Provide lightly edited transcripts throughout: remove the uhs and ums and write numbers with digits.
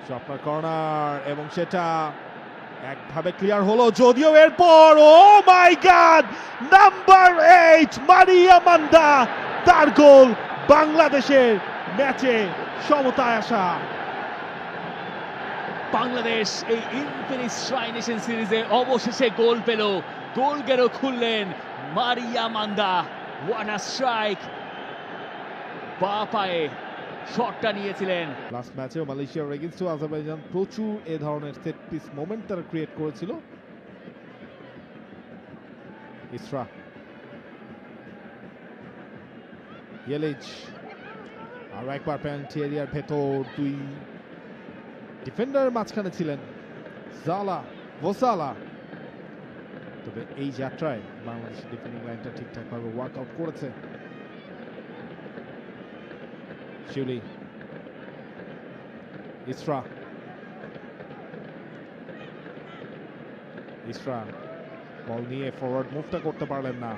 স্বপ্নার corner এবং সেটা একভাবে ক্লিয়ার হলো, যদিও এরপর ও মাই গড, নাম্বার 8 মারিয়া মান্দা, তার গোল বাংলাদেশের ম্যাচে সমতায় আসা। বাংলাদেশ এই ইনফিনিক্স ট্রাই নেশন সিরিজে অবশেষে গোল পেল। গোল গেরো খুললেন মারিয়া মান্দা। What a strike! বা পায়ে শটটা নিয়েছিলেন। লাস্ট ম্যাচেও মালয়েশিয়ার এগেইনস্ট আজারবাইজান প্রচুর এ ধরনের সেট পিস মোমেন্ট তারা ক্রিয়েট করেছিল। ইসরা, ইয়েলিচ, আরো একবার পেনাল্টি এরিয়ার ভেতর, দুই ডিফেন্ডার মাঝখানে ছিলেন, জালা ওসালা। তবে এই যাত্রায় বাংলাদেশের ডিফেন্ডিং লাইনটা ঠিকঠাক ভাবে ওয়ার্কআউট করেছে। শিউলি, ইসরা, ইসরা বল নিয়ে ফরওয়ার্ড মুভটা করতে পারলেন না।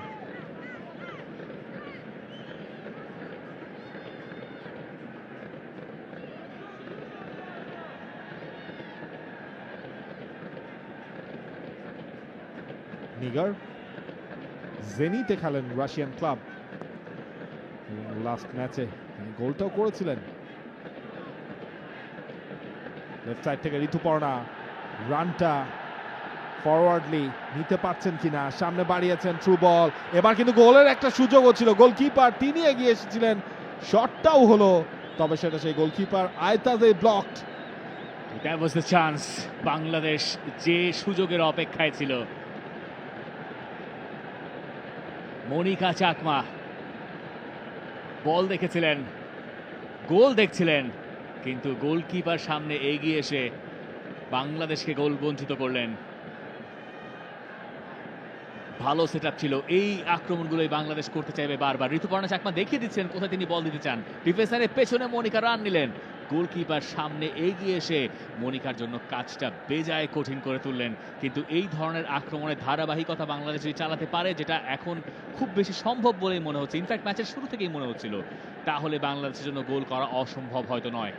নিগার জেনিতে খেলেন রাশিয়ান ক্লাব, লাস্ট ম্যাচে তিনি গোলটাও করেছিলেন। লেফট সাইড থেকে ঋতুপর্ণা, রানটা ফরওয়ার্ডলি নিতে পারছেন কিনা, সামনে বাড়িয়েছেন, থ্রু বল, এবার কিন্তু গোলের একটা সুযোগও ছিল, গোলকিপার তিনি এগিয়ে এসেছিলেন, শটটাও হলো, তবে সেটা সেই গোলকিপার আয়তাজে blocked. That was the chance. Bangladesh যে সুযোগের অপেক্ষায় ছিল। মনিকা চাকমা বল দেখেছিলেন, গোল দেখছিলেন, কিন্তু গোলকিপার সামনে এগিয়ে এসে বাংলাদেশকে গোল বঞ্চিত করলেন। ভালো সেটআপ ছিল। এই আক্রমণগুলোই বাংলাদেশ করতে চাইবে বারবার। ঋতুপর্ণা চাকমা দেখিয়ে দিচ্ছেন কোথায় তিনি বল দিতে চান। ডিফেন্সারের পেছনে মনিকা রান নিলেন, গোলকিপার সামনে এগিয়ে এসে মনিকার জন্য কাজটা বেজায় কঠিন করে তুললেন। কিন্তু এই ধরনের আক্রমণের ধারাবাহিকতা বাংলাদেশ যদি চালাতে পারে, যেটা এখন খুব বেশি সম্ভব বলেই মনে হচ্ছে, ইনফ্যাক্ট ম্যাচের শুরু থেকেই মনে হচ্ছিল, তাহলে বাংলাদেশের জন্য গোল করা অসম্ভব হয়তো নয়।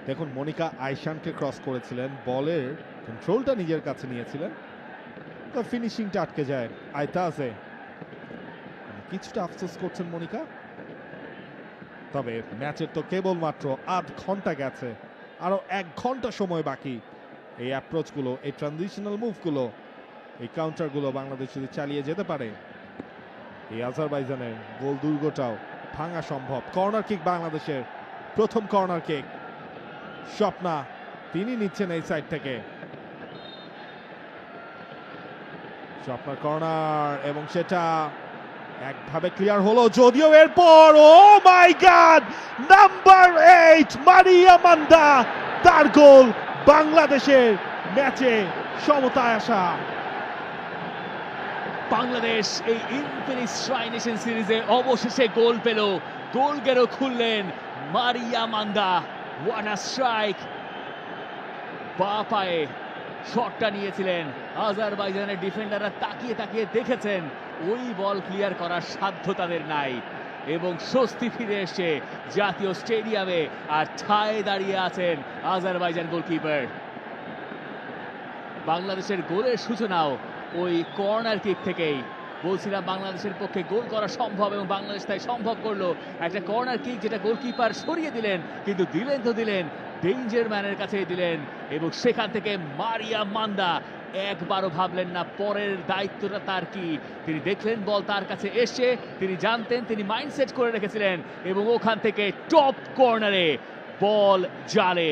দেখুন, মনিকা আইশানকে ক্রস করেছিলেন, বলের কন্ট্রোলটা নিজের কাছে নিয়েছিলেন, তো ফিনিশিংটা আটকে যায় আয়তাজে। কিছুটা আফসোস করছেন মনিকা, তবে ম্যাচের তো কেবলমাত্র আধ ঘন্টা গেছে, আরো 1 ঘন্টা সময় বাকি। এই অ্যাপ্রোচগুলো, এই ট্রানজিশনাল মুভগুলো, এই কাউন্টারগুলো বাংলাদেশ যদি চালিয়ে যেতে পারে, এই আজারবাইজানের গোল দুর্গটাও ভাঙা সম্ভব। কর্নার কিক বাংলাদেশের, প্রথম কর্নার কিক, স্বপ্না তিনি নিচ্ছেন এই সাইড থেকে। স্বপ্নার কর্নার এবং সেটা একভাবে ক্লিয়ার হলো, যদিও এরপর ও মাই গড, নাম্বার 8 মারিয়া মান্দা, তার গোল বাংলাদেশের ম্যাচে সমতায় আসা। বাংলাদেশ এই ইনফিনিক্স ট্রাই নেশন সিরিজে অবশেষে গোল পেল। গোল গেরো খুললেন মারিয়া মান্দা। What a strike! বা পায়ে শটটা নিয়েছিলেন। আজারবাইজানের ডিফেন্ডাররা তাকিয়ে তাকিয়ে দেখেছেন, ওই বল ক্লিয়ার করার সাধ্য তাদের নাই, এবং স্বস্তি ফিরে এসছে জাতীয় স্টেডিয়ামে। আর ঠায় দাঁড়িয়ে আছেন আজারবাইজান গোলকিপার। বাংলাদেশের গোলের সূচনাও ওই কর্নার কিক থেকেই। বলছিলাম বাংলাদেশের পক্ষে গোল করা সম্ভব, এবং বাংলাদেশ তাই সম্ভব করলো। একটা কর্নার কিক যেটা গোলকিপার সরিয়ে দিলেন, কিন্তু দিলেন তো দিলেন, ডেঞ্জার ম্যানের কাছেই দিলেন, এবং সেখান থেকে মারিয়া মান্দা একবারও ভাবলেন না পরের দায়িত্বটা তার কি। তিনি দেখলেন বল তার কাছে এসে, তিনি জানতেন, তিনি মাইন্ডসেট করে রেখেছিলেন, এবং ওখান থেকে টপ কর্নারে বল জালে।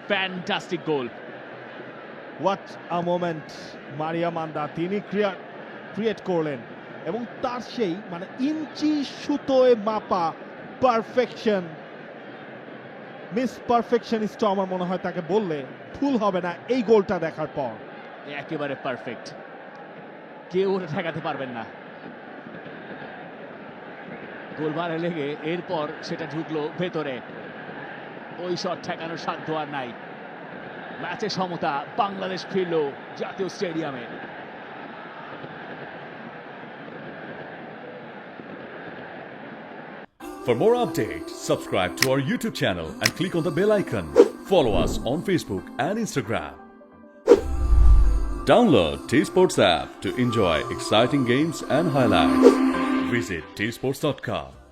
Fantastic goal. What a moment! মারিয়া মান্দা তিনি ক্রিয়েট করলেন, এবং তার সেই মানে ইঞ্চি সুতোয় মাপা পারফেকশন, মিস পারফেকশনিস্ট আমার মনে হয় তাকে বললে ভুল হবে না এই গোলটা দেখার পর। একেবারে পারফেক্ট, কেউ ওটা ঠেকাতে পারবেন না। গোলবারে লেগে এরপর সেটা ঢুকলো ভেতরে, ওই শট ঠেকানোর সাধ্য আর নাই। ম্যাচে সমতা, বাংলাদেশ ফিরল জাতীয় স্টেডিয়ামে। For more updates, subscribe to our YouTube channel and click on the bell icon. Follow us on Facebook and Instagram. Download T Sports app to enjoy exciting games and highlights. Visit tsports.com.